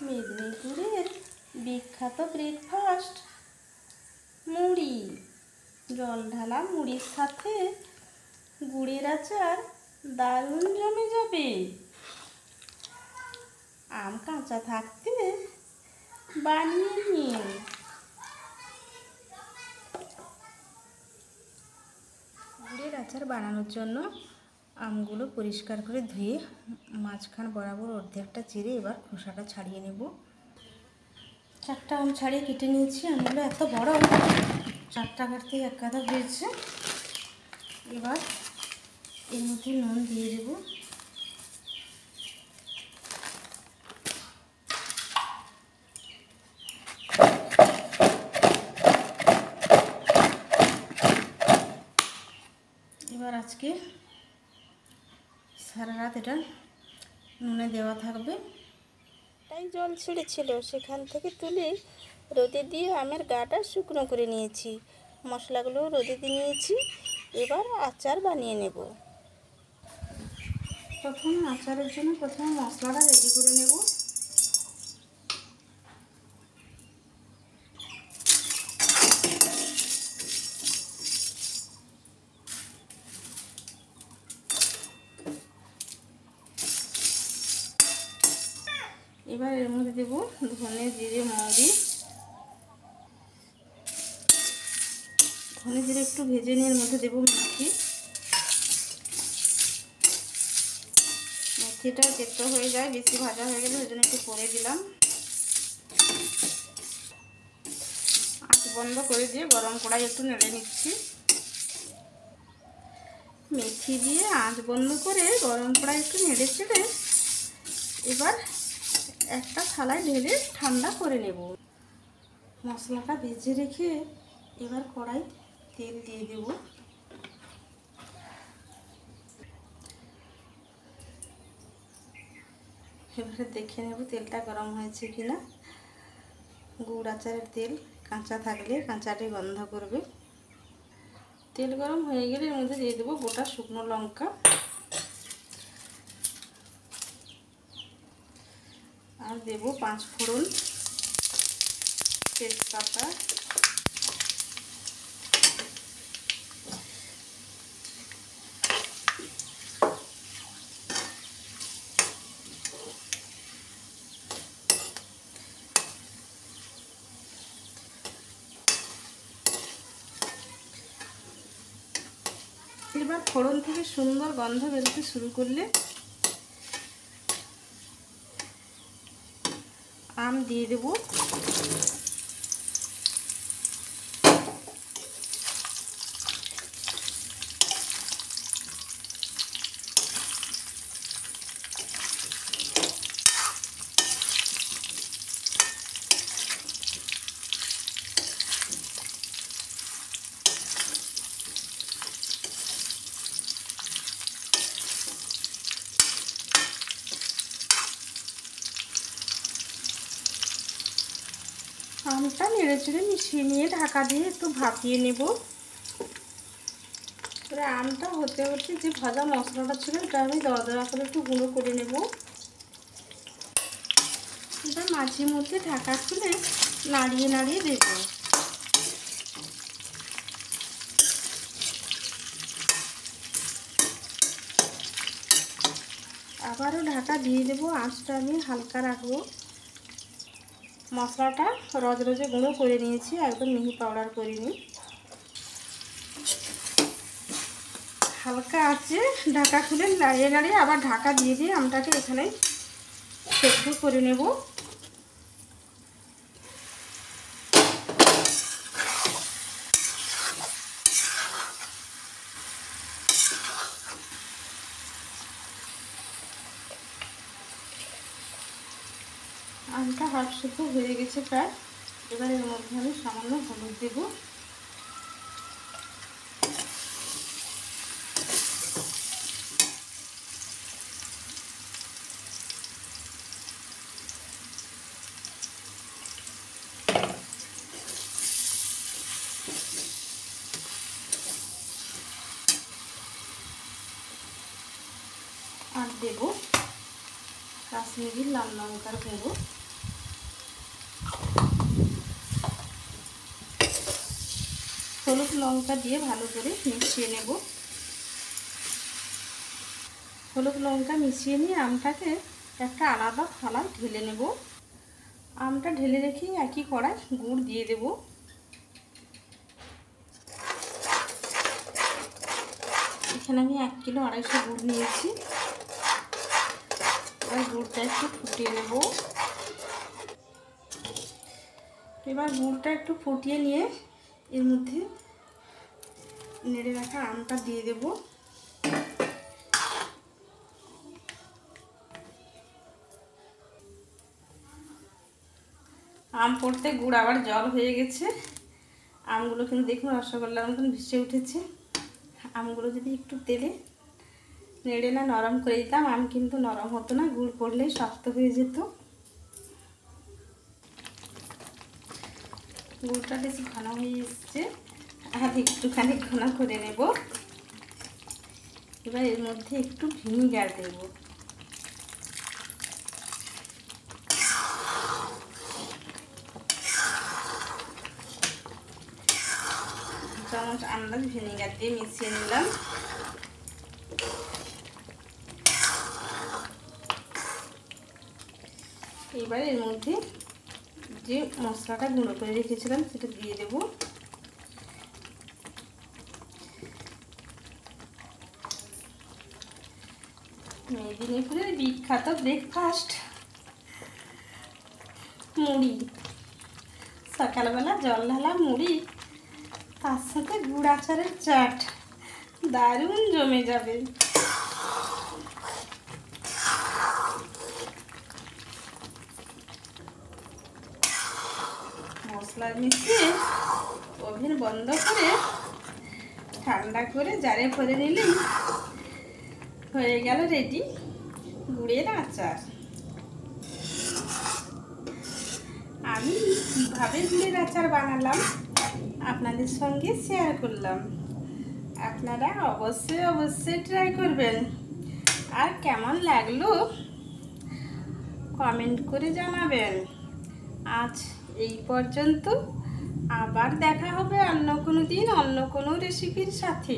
মেদিনীপুরের বিখ্যাত ব্রেকফাস্ট মুড়ি। জল ঢালা মুড়ির সাথে গুড়ের আচার দারুণ জমে যাবে। আম কাঁচা থাকতে বানিয়ে নিন। গুড়ের আচার বানানোর জন্য আমগুলো পরিষ্কার করে ধুয়ে মাঝখান বরাবর অর্ধেকটা চিরে এবার খোসাটা ছাড়িয়ে নেব। 4টা আম ছাড়িয়ে কেটে নিয়েছি। আমগুলো এত বড়, 4টা কাটতে এক গাদা হয়েছে। এবার এর মধ্যে নুন দিয়ে দেব। এবার আজকে সারা রাত এটা নুনে দেওয়া থাকবে। তাই জল ছেড়েছিল, সেখান থেকে তুলে রোদে দিয়ে আমের গাটা শুকনো করে নিয়েছি। মশলাগুলো রোদে দিয়ে নিয়েছি। এবার আচার বানিয়ে নেব। আচারের জন্য প্রথমে মশলাটা রেডি করে নেব। এবার এর মধ্যে দেব ধনে জিরে মৌরি। ধনে জিরে একটু ভেজে নিয়ে এর মধ্যে দেব মেথি। মেথিটা তেতো হয়ে যায়, বেশি ভাজা হয়ে গেলে ওই জন্য একটু পরে দিলাম। আঁচ বন্ধ করে দিয়ে গরম কড়াই একটু নেড়ে নিচ্ছি। মেথি দিয়ে আঁচ বন্ধ করে গরম কড়াই একটু নেড়ে চেড়ে এবার একটা থালায় ঢেলে ঠান্ডা করে নেব। মশলাটা ভেজে রেখে এবার কড়াই তেল দিয়ে দেব। এবারে দেখে নেব তেলটা গরম হয়েছে কিনা। গুড় আচারের তেল কাঁচা থাকলে কাঁচাটে গন্ধ করবে। তেল গরম হয়ে গেলে এর মধ্যে দিয়ে দেবো গোটা শুকনো লঙ্কা আর দেব 5 ফোড়ন, তেজপাতা, এবার ফোড়ন থেকে সুন্দর গন্ধ বেরোতে শুরু করলে আম দিয়ে দেব। আমটা নেড়ে চেড়ে মিশিয়ে নিয়ে ঢাকা দিয়ে একটু ভাপিয়ে নেব। আমটা হতে হতে যে ভাজা মশলাটা ছিল এটা আমি দরদরা করে একটু গুঁড়ো করে নেব। এটা মাঝে মধ্যে ঢাকা খুলে নাড়িয়ে নাড়িয়ে দেব। আবারও ঢাকা দিয়ে দেবো। আঁচটা আমি হালকা রাখবো। মশলাটা রজরজে গুঁড়ো করে নিয়েছি, একদম মিহি পাউডার করিনি। হালকা আছে ঢাকা খুলে নাড়িয়ে নাড়িয়ে আবার ঢাকা দিয়ে দিয়ে আমটাকে এখানে সেদ্ধ করে নেব। আমটা হাফ সেদ্ধ হয়ে গেছে প্রায়। এবার এর মধ্যে আমি সামান্য হলুদ দেব। আর দেব কাশ্মীরি লাল লঙ্কার গুঁড়ো। হলুদ লঙ্কা দিয়ে ভালো করে মিশিয়ে নেব। হলুদ লঙ্কা মিশিয়ে নিয়ে আমটাকে একটা আলাদা থালায় ঢেলে নেব। আমটা ঢেলে রেখে একই কড়াই গুড় দিয়ে দেব। এখানে আমি 1 কিলো 250 গুড় নিয়েছি। এবার গুড়টা একটু ফুটিয়ে নেব। এবার গুড়টা একটু ফুটিয়ে নিয়ে এর মধ্যে নেড়ে রাখা আমটা দিয়ে দেব। আম পড়তে গুড় আবার জল হয়ে গেছে। আমগুলো কিন্তু দেখুন রসগোল্লার মতন ভেসে উঠেছে। আমগুলো যদি একটু তেলে নেড়ে না নরম করে দিতাম, আম কিন্তু নরম হতো না, গুড় পড়লেই শক্ত হয়ে যেত। গুড়টা বেশ ঘন হয়ে এসছে, আর একটুখানি ঘন করে নেব। এবার এর মধ্যে একটু ভিনিগার দেব। চামচ আন্দাজ ভিনিগার দিয়ে মিশিয়ে নিলাম। এবার এর মধ্যে যে মশলাটা গুঁড়ো করে রেখেছিলাম সেটা দিয়ে দেব। মেদিনীপুরের বিখ্যাত ব্রেকফাস্ট মুড়ি, সকালবেলা জল ঢালা মুড়ি, তার সাথে গুড় আচারের চাট, দারুণ জমে যাবে। মশলা মিশিয়ে ওভেন বন্ধ করে ঠান্ডা করে জারে ভরে নিলেই হয়ে গেল রেডি গুড়ের আচার। আমি কীভাবে গুড়ের আচার বানালাম আপনাদের সঙ্গে শেয়ার করলাম। আপনারা অবশ্যই ট্রাই করবেন, আর কেমন লাগলো কমেন্ট করে জানাবেন। আজ এই পর্যন্ত, আবার দেখা হবে অন্য কোনো দিন অন্য কোনো রেসিপির সাথে।